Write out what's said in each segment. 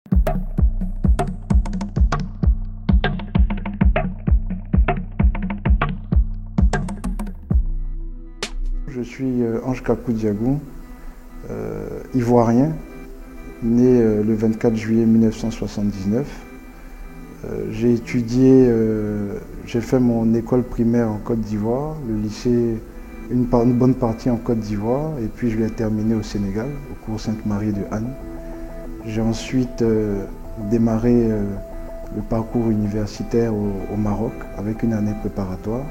Je suis Ange Kakou Diagou, ivoirien, né le 24 juillet 1979. J'ai fait mon école primaire en Côte d'Ivoire, le lycée, une bonne partie en Côte d'Ivoire, et puis je l'ai terminé au Sénégal, au cours Sainte-Marie de Anne. J'ai ensuite démarré le parcours universitaire au Maroc avec une année préparatoire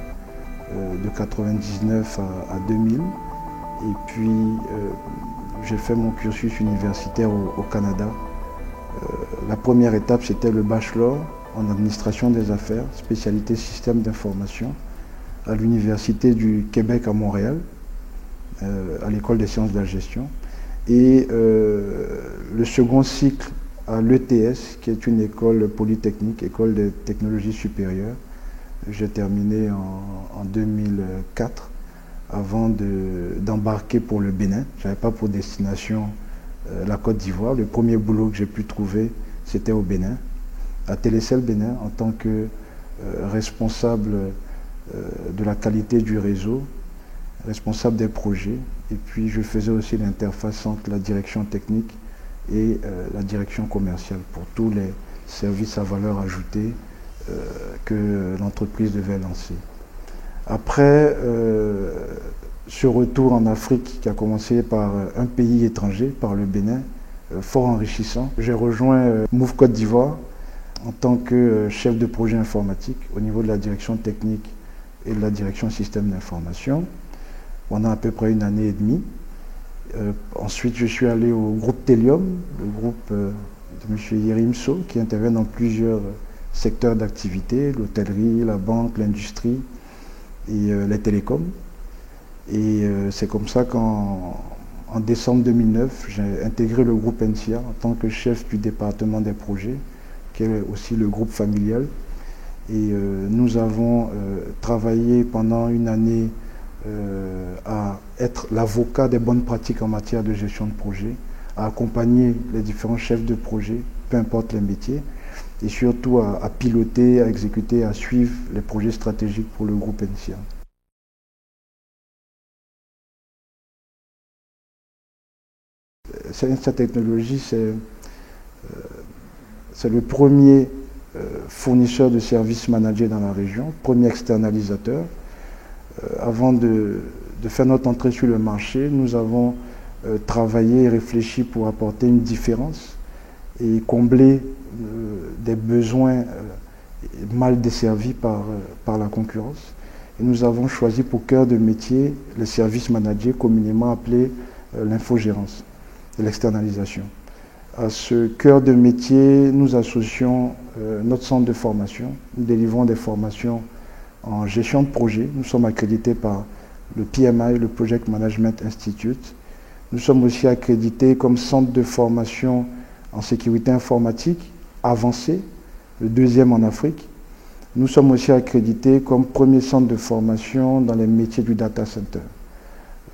de 1999 à 2000. Et puis j'ai fait mon cursus universitaire au Canada. La première étape, c'était le bachelor en administration des affaires, spécialité système d'information, à l'Université du Québec à Montréal, à l'école des sciences de la gestion. Et le second cycle à l'ETS, qui est une école polytechnique, école des technologies supérieures. J'ai terminé en 2004 avant d'embarquer pour le Bénin. Je n'avais pas pour destination la Côte d'Ivoire. Le premier boulot que j'ai pu trouver, c'était au Bénin, à Télécel Bénin, en tant que responsable de la qualité du réseau, responsable des projets. Et puis je faisais aussi l'interface entre la direction technique et la direction commerciale pour tous les services à valeur ajoutée que l'entreprise devait lancer. Après ce retour en Afrique qui a commencé par un pays étranger, par le Bénin, fort enrichissant, j'ai rejoint Move Côte d'Ivoire en tant que chef de projet informatique au niveau de la direction technique et de la direction système d'information pendant à peu près une année et demie. Ensuite, je suis allé au groupe Telium, le groupe de M. Yérim Sow, qui intervient dans plusieurs secteurs d'activité, l'hôtellerie, la banque, l'industrie et les télécoms. Et c'est comme ça qu'en décembre 2009, j'ai intégré le groupe NCA en tant que chef du département des projets, qui est aussi le groupe familial. Et nous avons travaillé pendant une année à être l'avocat des bonnes pratiques en matière de gestion de projet, à accompagner les différents chefs de projet, peu importe les métiers, et surtout à piloter, à exécuter, à suivre les projets stratégiques pour le groupe NCA. NCA Technologies, c'est le premier fournisseur de services managés dans la région, premier externalisateur. Avant de faire notre entrée sur le marché, nous avons travaillé et réfléchi pour apporter une différence et combler des besoins mal desservis par la concurrence. Et nous avons choisi pour cœur de métier les services managés, communément appelés l'infogérance et l'externalisation. À ce cœur de métier, nous associons notre centre de formation. Nous délivrons des formations en gestion de projet. Nous sommes accrédités par le PMI, le Project Management Institute. Nous sommes aussi accrédités comme centre de formation en sécurité informatique avancée, le deuxième en Afrique. Nous sommes aussi accrédités comme premier centre de formation dans les métiers du data center.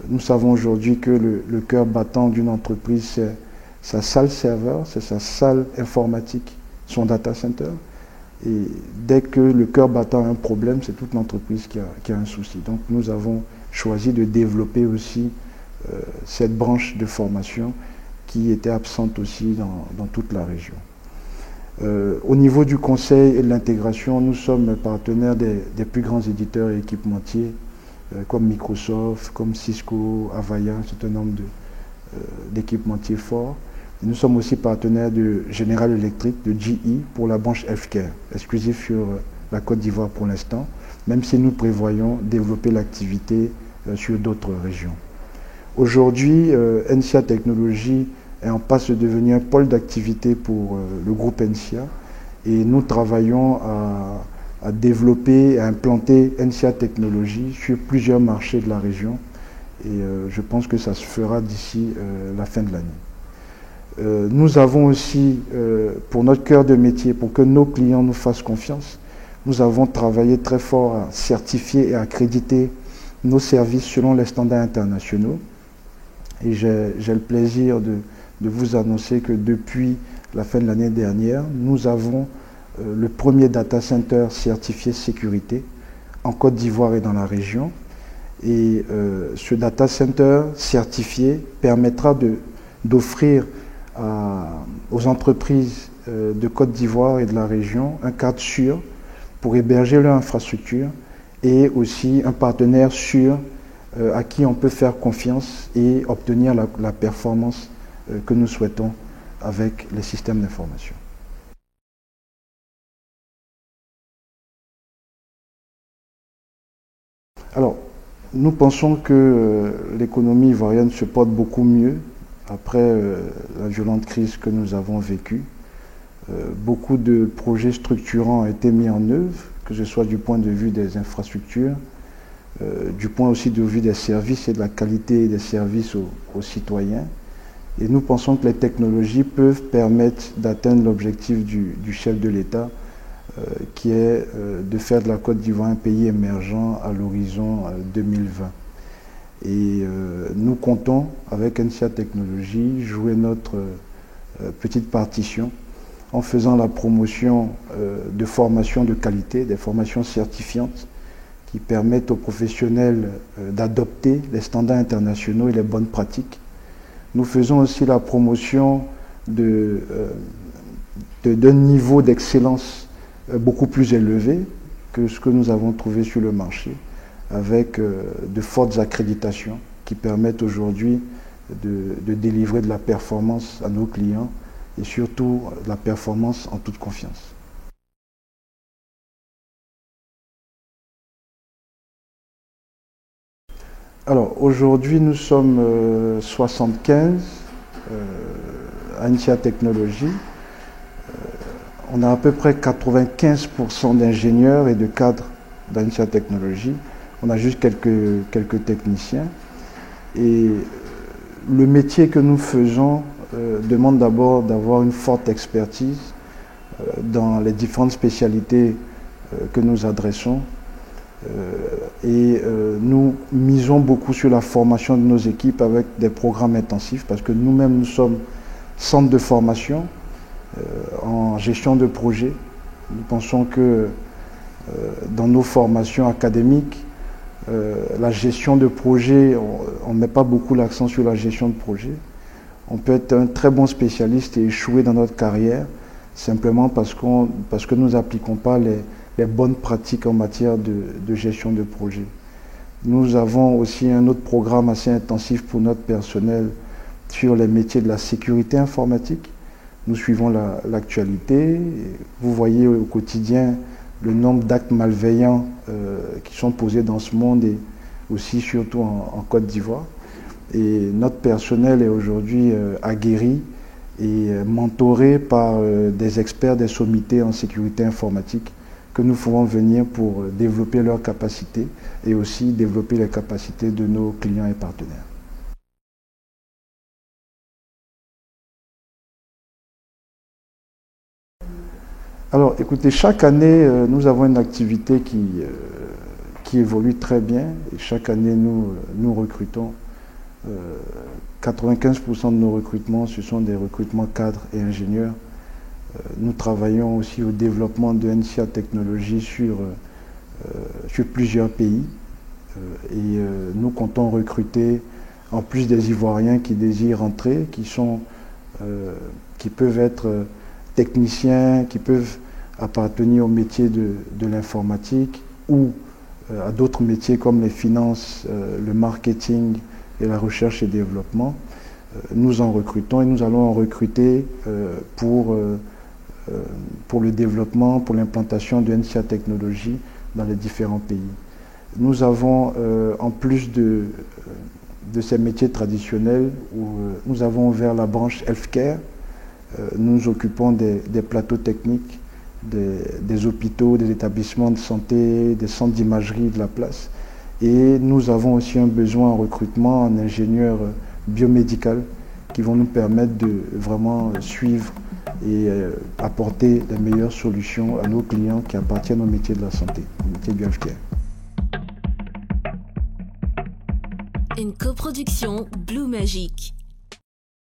Nous savons aujourd'hui que le cœur battant d'une entreprise, c'est sa salle serveur, c'est sa salle informatique, son data center. Et dès que le cœur battant a un problème, c'est toute l'entreprise qui a un souci. Donc nous avons choisi de développer aussi cette branche de formation qui était absente aussi dans toute la région. Au niveau du conseil et de l'intégration, nous sommes partenaires des plus grands éditeurs et équipementiers comme Microsoft, comme Cisco, Avaya, un certain nombre d'équipementiers forts. Et nous sommes aussi partenaires de General Electric, de GE, pour la branche healthcare, exclusif sur la Côte d'Ivoire pour l'instant, même si nous prévoyons développer l'activité sur d'autres régions. Aujourd'hui, NCA Technologies est en passe de devenir un pôle d'activité pour le groupe NCA et nous travaillons à développer et à implanter NCA Technologies sur plusieurs marchés de la région et je pense que ça se fera d'ici la fin de l'année. Nous avons aussi, pour notre cœur de métier, pour que nos clients nous fassent confiance, nous avons travaillé très fort à certifier et à accréditer nos services selon les standards internationaux. Et j'ai le plaisir de vous annoncer que depuis la fin de l'année dernière, nous avons le premier data center certifié sécurité en Côte d'Ivoire et dans la région. Et ce data center certifié permettra d'offrir aux entreprises de Côte d'Ivoire et de la région un cadre sûr pour héberger leur infrastructure et aussi un partenaire sûr à qui on peut faire confiance et obtenir la performance que nous souhaitons avec les systèmes d'information. Alors, nous pensons que l'économie ivoirienne se porte beaucoup mieux après la violente crise que nous avons vécue. Beaucoup de projets structurants ont été mis en œuvre, que ce soit du point de vue des infrastructures, du point aussi de vue des services et de la qualité des services aux citoyens. Et nous pensons que les technologies peuvent permettre d'atteindre l'objectif du chef de l'État, qui est de faire de la Côte d'Ivoire un pays émergent à l'horizon 2020. Et nous comptons, avec NCA Technologies, jouer notre petite partition en faisant la promotion de formations de qualité, des formations certifiantes qui permettent aux professionnels d'adopter les standards internationaux et les bonnes pratiques. Nous faisons aussi la promotion d'un niveau d'excellence beaucoup plus élevé que ce que nous avons trouvé sur le marché, avec de fortes accréditations qui permettent aujourd'hui de délivrer de la performance à nos clients et surtout de la performance en toute confiance. Alors aujourd'hui nous sommes 75 à NCA Technologies. On a à peu près 95% d'ingénieurs et de cadres d'NCA Technologies. On a juste quelques techniciens. Et le métier que nous faisons demande d'abord d'avoir une forte expertise dans les différentes spécialités que nous adressons. Nous misons beaucoup sur la formation de nos équipes avec des programmes intensifs parce que nous-mêmes, nous sommes centre de formation en gestion de projet. Nous pensons que dans nos formations académiques, la gestion de projet, on ne met pas beaucoup l'accent sur la gestion de projet. On peut être un très bon spécialiste et échouer dans notre carrière simplement parce que nous n'appliquons pas les bonnes pratiques en matière de gestion de projet. Nous avons aussi un autre programme assez intensif pour notre personnel sur les métiers de la sécurité informatique. Nous suivons l'actualité. Vous voyez au quotidien le nombre d'actes malveillants qui sont posés dans ce monde et aussi surtout en Côte d'Ivoire. Et notre personnel est aujourd'hui aguerri et mentoré par des experts des sommités en sécurité informatique que nous ferons venir pour développer leurs capacités et aussi développer les capacités de nos clients et partenaires. Alors, écoutez, chaque année, nous avons une activité qui évolue très bien. Et chaque année, nous recrutons. 95% de nos recrutements, ce sont des recrutements cadres et ingénieurs. Nous travaillons aussi au développement de NCA Technologies sur plusieurs pays. Nous comptons recruter, en plus des Ivoiriens qui désirent entrer, qui peuvent être techniciens, qui peuvent appartenir au métier de l'informatique ou à d'autres métiers comme les finances, le marketing et la recherche et développement. Nous en recrutons et nous allons en recruter pour le développement, pour l'implantation de NCA Technologies dans les différents pays. Nous avons, en plus de ces métiers traditionnels, nous avons ouvert la branche Healthcare. Nous nous occupons des plateaux techniques, des hôpitaux, des établissements de santé, des centres d'imagerie de la place. Et nous avons aussi un besoin en recrutement en ingénieurs biomédical qui vont nous permettre de vraiment suivre et apporter les meilleures solutions à nos clients qui appartiennent au métier de la santé, au métier du healthcare. Une coproduction Blue Magic.